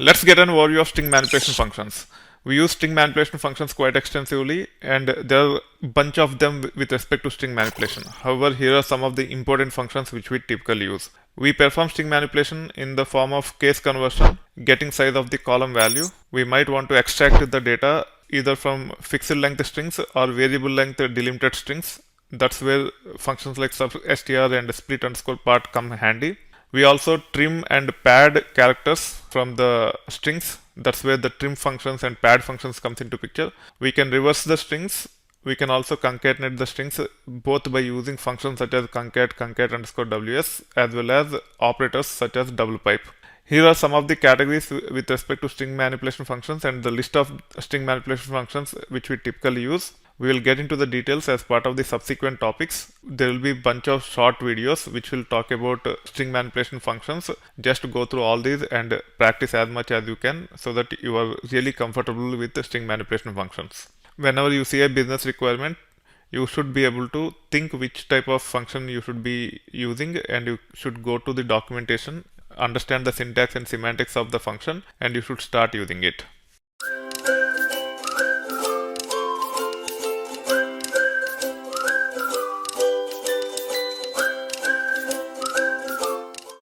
Let's get an overview of string manipulation functions. We use string manipulation functions quite extensively, and there are a bunch of them with respect to string manipulation. However, here are some of the important functions which we typically use. We perform string manipulation in the form of case conversion, getting size of the column value. We might want to extract the data either from fixed length strings or variable length delimited strings. That's where functions like substr and split underscore part come handy. We also trim and pad characters from the strings. That's where the trim functions and pad functions comes into picture. We can reverse the strings. We can also concatenate the strings both by using functions such as concat underscore ws, as well as operators such as double pipe. Here are some of the categories with respect to string manipulation functions and the list of string manipulation functions which we typically use. We will get into the details as part of the subsequent topics. There will be a bunch of short videos which will talk about string manipulation functions. Just go through all these and practice as much as you can so that you are really comfortable with the string manipulation functions. Whenever you see a business requirement, you should be able to think which type of function you should be using, and you should go to the documentation, understand the syntax and semantics of the function, and you should start using it.